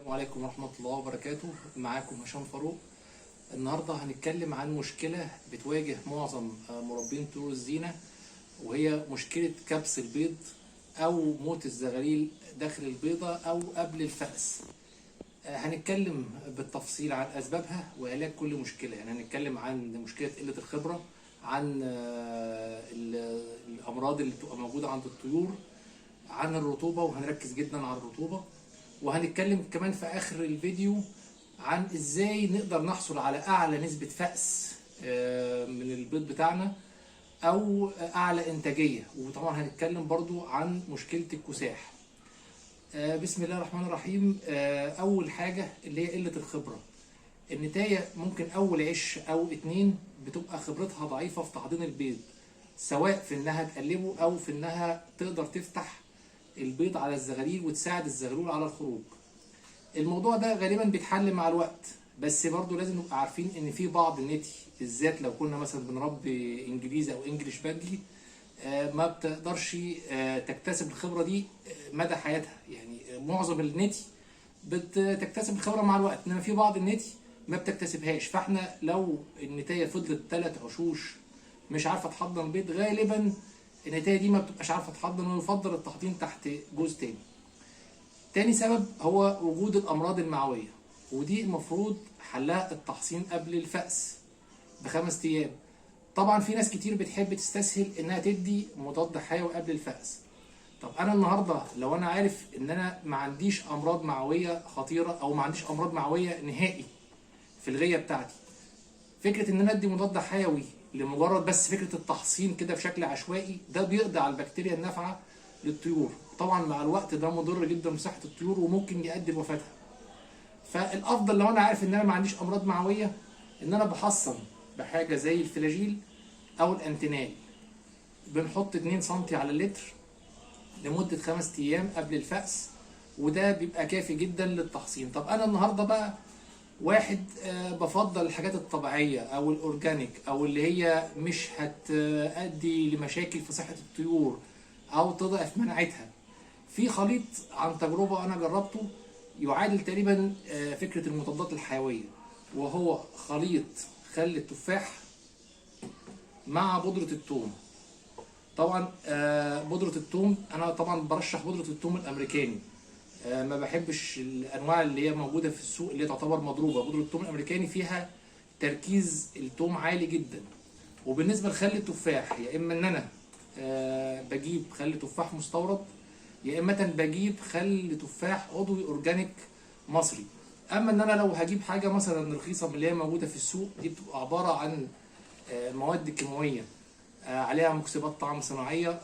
السلام عليكم ورحمة الله وبركاته. معاكم هشام فاروق. النهاردة هنتكلم عن مشكلة بتواجه معظم مربين طيور الزينة، وهي مشكلة كبس البيض أو موت الزغاليل داخل البيضة أو قبل الفأس. هنتكلم بالتفصيل عن أسبابها وعلاج كل مشكلة. يعني هنتكلم عن مشكلة قلة الخبرة، عن الأمراض اللي بتبقى موجودة عند الطيور، عن الرطوبة، وهنركز جدا على الرطوبة. وهنتكلم كمان في آخر الفيديو عن إزاي نقدر نحصل على أعلى نسبة فأس من البيض بتاعنا أو أعلى إنتاجية. وطبعا هنتكلم برضو عن مشكلة الكساح. بسم الله الرحمن الرحيم. أول حاجة اللي هي قلة الخبرة. النتاية ممكن أول عش أو اتنين بتبقى خبرتها ضعيفة في تحضير البيض، سواء في إنها تقلبه أو في إنها تقدر تفتح البيض على الزغاليل وتساعد الزغلول على الخروج. الموضوع ده غالبا بيتحل مع الوقت، بس برضو لازم نبقى عارفين ان في بعض النتي، بالذات لو كنا مثلا بنربي انجليزي او انجليش بادلي، ما بتقدرش تكتسب الخبرة دي مدى حياتها. يعني معظم النتي بتكتسب الخبرة مع الوقت، انما في بعض النتي ما بتكتسبهاش. فاحنا لو النتاية فضلت 3 عشوش مش عارفة تحضن البيض، غالبا النتاية دي ما بتبقاش عارفة تحضن، ويفضل التحضين تحت جوز تاني. تاني سبب هو وجود الأمراض المعوية، ودي المفروض حلها التحصين قبل الفأس ب5 أيام. طبعا في ناس كتير بتحب تستسهل إنها تدي مضاد حيوي قبل الفأس. طب أنا النهاردة لو أنا عارف إن أنا ما عنديش أمراض معوية خطيرة أو ما عنديش أمراض معوية نهائي في الغية بتاعتي، فكرة إن أنا أدي مضاد حيوي لمجرد بس فكرة التحصين كده بشكل عشوائي، ده بيقضي على البكتيريا النافعة للطيور. طبعا مع الوقت ده مضر جدا بصحة الطيور وممكن يؤدي لوفاتها. فالافضل لو انا عارف ان انا ما عنديش امراض معويه ان انا بحصن بحاجه زي الفلاجيل او الانتينال. بنحط 2 سم على اللتر لمده 5 ايام قبل الفأس، وده بيبقى كافي جدا للتحصين. طب انا النهارده بقى واحد بفضل الحاجات الطبيعيه او الاورجانيك او اللي هي مش هتؤدي لمشاكل في صحه الطيور او تضعف مناعتها. في خليط عن تجربه انا جربته يعادل تقريبا فكره المضادات الحيويه، وهو خليط خل التفاح مع بودره الثوم. طبعا بودره الثوم انا طبعا برشح بودره الثوم الامريكاني. ما بحبش الانواع اللي هي موجوده في السوق اللي تعتبر مضروبه. بودره الثوم الامريكاني فيها تركيز الثوم عالي جدا. وبالنسبه لخل التفاح، يا اما ان انا بجيب خل تفاح مستورد، يا اما بجيب خل تفاح عضوي اورجانيك مصري. اما ان انا لو هجيب حاجه مثلا رخيصه من اللي هي موجوده في السوق، دي بتبقى عباره عن مواد كيماويه عليها مكسبات طعم صناعيه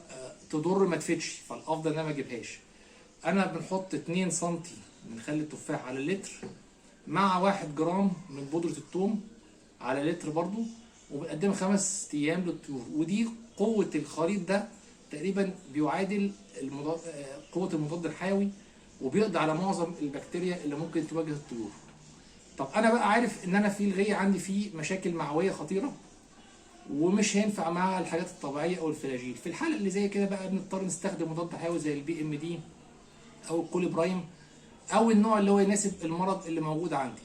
تضر ما تفيدش، فالافضل ان انا ما اجيبهاش. انا بنحط 2 سم من خل التفاح على اللتر مع 1 جرام من بودره الثوم على لتر برضو، وبنقدمها 5 ايام للطيور. ودي قوه الخليط ده تقريبا بيعادل قوه المضاد الحيوي، وبيقضي على معظم البكتيريا اللي ممكن تواجه الطيور. طب انا بقى عارف ان انا في الغيه عندي فيه مشاكل معويه خطيره ومش هينفع معاها الحاجات الطبيعيه او الفلاجيل. في الحاله اللي زي كده بقى بنضطر نستخدم مضاد حيوي زي البي ام دي او الكولي برايم او النوع اللي هو يناسب المرض اللي موجود عندي.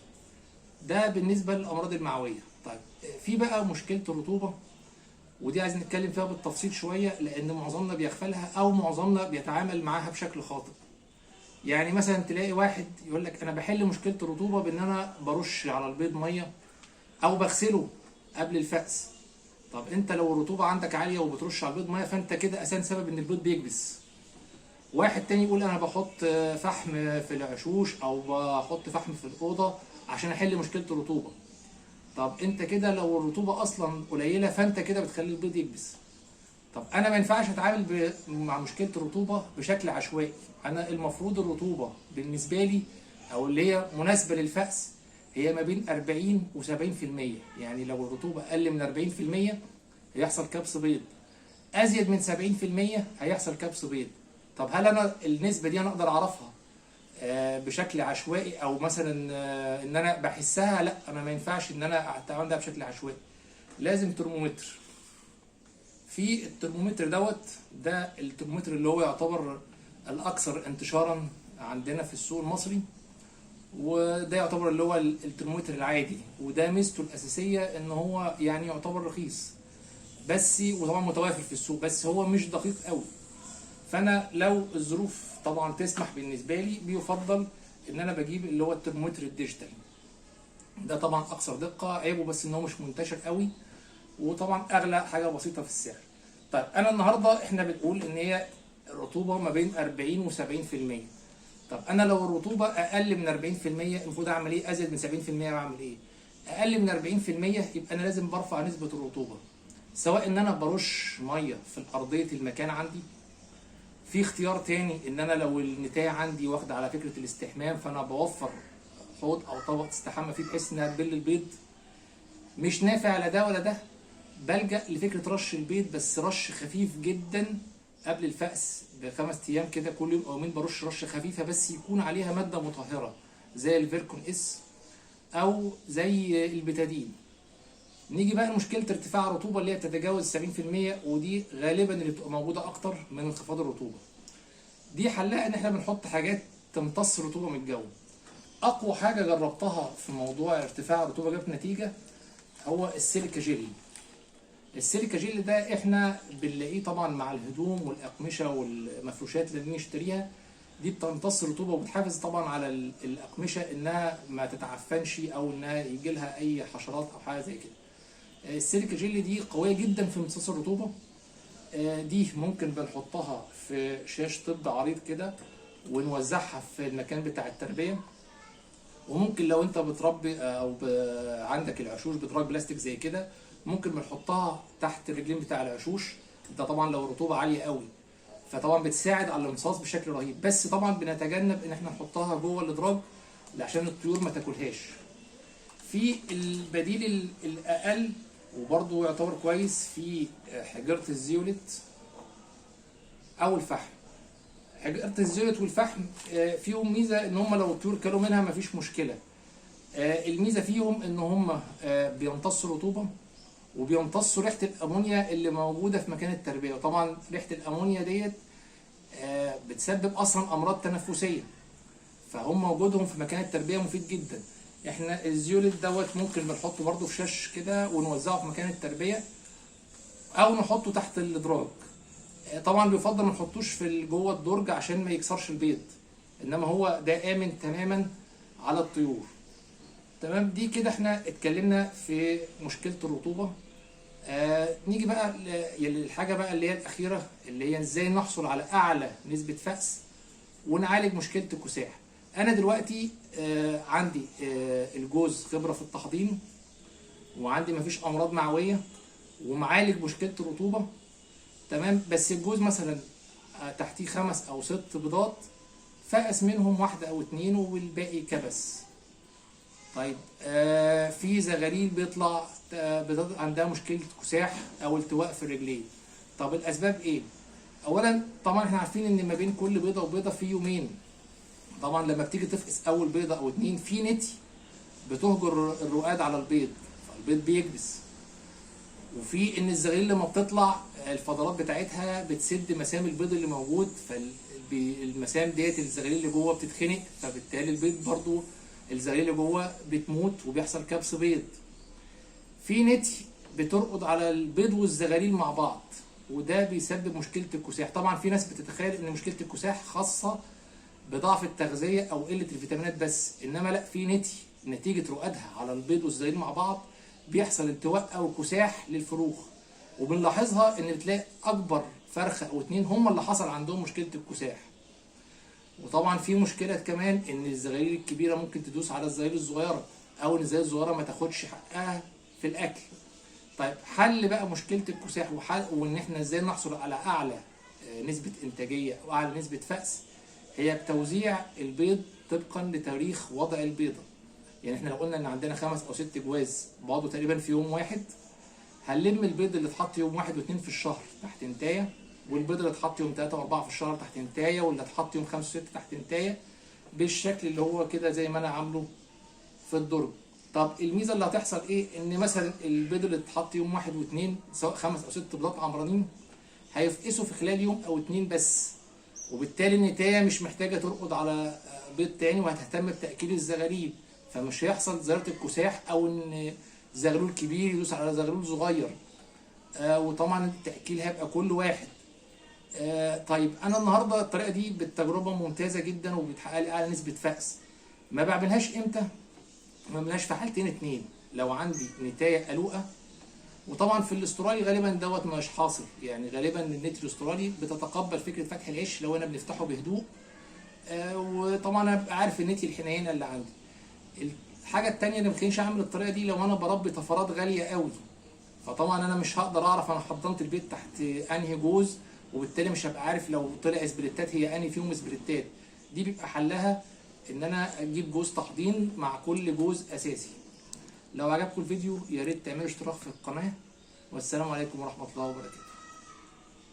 ده بالنسبه للامراض المعويه. طيب في بقى مشكله الرطوبه، ودي عايز نتكلم فيها بالتفصيل شويه، لان معظمنا بيغفلها او معظمنا بيتعامل معاها بشكل خاطئ. يعني مثلا تلاقي واحد يقول لك انا بحل مشكله الرطوبه بان انا برش على البيض ميه او بغسله قبل الفأس. طب انت لو الرطوبه عندك عاليه وبترش على البيض ميه، فانت كده اساسا سبب ان البيض بيكبس. واحد تاني يقول انا بحط فحم في العشوش او بحط فحم في الاوضه عشان احل مشكله الرطوبه. طب انت كده لو الرطوبه اصلا قليله فانت كده بتخلي البيض يكبس. طب انا ما ينفعش اتعامل مع مشكله الرطوبه بشكل عشوائي. انا المفروض الرطوبه بالنسبه لي او اللي هي مناسبه للفأس هي ما بين 40 و70%. يعني لو الرطوبه اقل من 40% هيحصل كبس بيض، ازيد من 70% هيحصل كبس بيض. طب هل انا النسبه دي انا اقدر اعرفها بشكل عشوائي او مثلا ان انا بحسها؟ لا، انا ما ينفعش ان انا اتعامل ده بشكل عشوائي. لازم ترمومتر. في الترمومتر ده الترمومتر اللي هو يعتبر الاكثر انتشارا عندنا في السوق المصري، وده يعتبر اللي هو الترمومتر العادي، وده ميزته الاساسيه ان هو يعني يعتبر رخيص بس، وطبعا متوافر في السوق، بس هو مش دقيق قوي. فانا لو الظروف طبعا تسمح بالنسبه لي بيفضل ان انا بجيب اللي هو الترمومتر الديجيتال. ده طبعا اكثر دقه، عيبه بس ان هو مش منتشر قوي، وطبعا اغلى حاجه بسيطه في السعر. طيب انا النهارده احنا بنقول ان هي الرطوبه ما بين 40 و70%. طب انا لو الرطوبه اقل من 40% المفروض اعمل ايه؟ ازيد من 70% بعمل ايه؟ اقل من 40% يبقى انا لازم برفع نسبه الرطوبه، سواء ان انا برش ميه في ارضيه المكان عندي. في اختيار تاني ان انا لو النتايه عندي واخده على فكره الاستحمام، فانا بوفر حوض او طبق تستحمى فيه بحيث انها تبل البيض. مش نافع لا ده ولا ده، بلجأ لفكره رش البيض، بس رش خفيف جدا قبل الفأس ب5 ايام كده، كل يوم او يومين برش رشه خفيفه بس يكون عليها ماده مطهره زي الفيركون اس او زي البتادين. نيجي بقى لمشكله ارتفاع الرطوبه اللي هي بتتجاوز 70%، ودي غالبا اللي بتبقى موجوده اكتر من انخفاض الرطوبه. دي حلها ان احنا بنحط حاجات تمتص الرطوبه من الجو. اقوى حاجه جربتها في موضوع ارتفاع الرطوبه جابت نتيجه هو السيليكا جيل. السيليكا جيل ده احنا بنلاقيه طبعا مع الهدوم والاقمشه والمفروشات اللي بنشتريها، دي بتمتص الرطوبه وبتحافظ طبعا على الاقمشه انها ما تتعفنش او انها يجي لها اي حشرات او حاجه زي كده. السيليكا جيل دي قويه جدا في امتصاص الرطوبه. دي ممكن بنحطها في شاش طب عريض كده ونوزعها في المكان بتاع التربيه. وممكن لو انت بتربي او عندك العشوش بتربي بلاستيك زي كده، ممكن بنحطها تحت الرجلين بتاع العشوش. ده طبعا لو الرطوبه عاليه قوي، فطبعا بتساعد على الامتصاص بشكل رهيب، بس طبعا بنتجنب ان احنا نحطها جوه الادراج عشان الطيور ما تاكلهاش. في البديل الاقل وبرضه يعتبر كويس في حجره الزيولت او الفحم. حجره الزيولت والفحم فيهم ميزه ان هم لو الطيور كلوا منها مفيش مشكله. الميزه فيهم ان هم بيمتصوا رطوبه وبيمتصوا ريحه الامونيا اللي موجوده في مكان التربيه، وطبعا ريحه الامونيا ديت بتسبب اصلا امراض تنفسيه، فهم وجودهم في مكان التربيه مفيد جدا. احنا الزيولت دوت ممكن بنحطه برده في شاش كده ونوزعه في مكان التربيه او نحطه تحت الادراج. طبعا بيفضل ما نحطوش في جوه الدرج عشان ما يكسرش البيض، انما هو ده امن تماما على الطيور. تمام، دي كده احنا اتكلمنا في مشكله الرطوبه. نيجي بقى للحاجه بقى اللي هي الاخيره، اللي هي ازاي نحصل على اعلى نسبه فأس ونعالج مشكله الكساح. انا دلوقتي عندي الجوز خبره في التحضير، وعندي مفيش امراض معويه، ومعالج مشكله الرطوبه. تمام، بس الجوز مثلا تحتيه 5 أو 6 بيضات، فأس منهم 1 أو 2 والباقي كبس. طيب في زغاليل بيطلع بيضات عندها مشكله كساح او التواء في الرجلين. طب الاسباب ايه؟ اولا طبعا احنا عارفين ان ما بين كل بيضه وبيضه في يومين. طبعا لما بتيجي تفقس اول بيضه او 2 في نتي بتهجر الرقاد على البيض، فالبيض بيكبس. وفي ان الزغاليل لما بتطلع الفضلات بتاعتها بتسد مسام البيض اللي موجود، فالمسام ديت الزغاليل اللي جوه بتتخنق، فبالتالي البيض برضو الزغاليل اللي جوه بتموت وبيحصل كبس بيض. في نتي بترقد على البيض والزغاليل مع بعض، وده بيسبب مشكله الكساح. طبعا في ناس بتتخيل ان مشكله الكساح خاصه بضعف التغذيه او قله الفيتامينات بس، انما لا، في نتي نتيجه رقادها على البيض والزغاليل مع بعض بيحصل التواء او كساح للفروخ. وبنلاحظها ان بتلاقي اكبر فرخه او 2 هم اللي حصل عندهم مشكله الكساح. وطبعا في مشكله كمان ان الزغاليل الكبيره ممكن تدوس على الزغاليل الصغيره، او ان الزغاليل الصغيره ما تاخدش حقها في الاكل. طيب حل بقى مشكله الكساح وان احنا ازاي نحصل على اعلى نسبه انتاجيه او اعلى نسبه فأس، هي بتوزيع البيض طبقا لتاريخ وضع البيضه. يعني احنا لو قلنا ان عندنا 5 أو 6 جواز بعضوا تقريبا في يوم واحد، هنلم البيض اللي اتحط يوم 1 و2 في الشهر تحت انتايه، والبيض اللي اتحط يوم 3 و4 في الشهر تحت انتايه، واللي اتحط يوم 5 و6 تحت انتايه، بالشكل اللي هو كده زي ما انا عامله في الدرج. طب الميزه اللي هتحصل ايه؟ ان مثلا البيض اللي اتحط يوم 1 و2 سواء 5 أو 6 بيضات عمرانين هيفقسوا في خلال يوم أو 2 بس، وبالتالي النتايه مش محتاجه ترقد على بيض تاني، وهتهتم بتاكيل الزغاليل، فمش هيحصل ظاهره الكساح او ان زغلول كبير يدوس على زغلول صغير. وطبعا التاكيل هيبقى كل واحد. طيب انا النهارده الطريقه دي بالتجربه ممتازه جدا وبتحقق لي اعلى نسبه فأس. ما بعملهاش امتى؟ ما بعملهاش في حالتين اتنين: لو عندي نتايه قلوقه، وطبعا في الاسترالي غالبا دوت مش حاصل، يعني غالبا النت الاسترالي بتتقبل فكره فتح العش لو انا بنفتحه بهدوء. وطبعا انا ببقى عارف النتي الحنينه اللي عندي. الحاجه الثانيه اللي ما كانش اعمل الطريقه دي لو انا بربي طفرات غاليه قوي، فطبعا انا مش هقدر اعرف انا حضنت البيت تحت انهي جوز، وبالتالي مش هبقى عارف لو طلع اسبريتات هي انهي فيهم اسبريتات. دي بيبقى حلها ان انا اجيب جوز تحضين مع كل جوز اساسي. لو عجبكم الفيديو يا ريت تعملوا اشتراك في القناه، والسلام عليكم ورحمه الله وبركاته.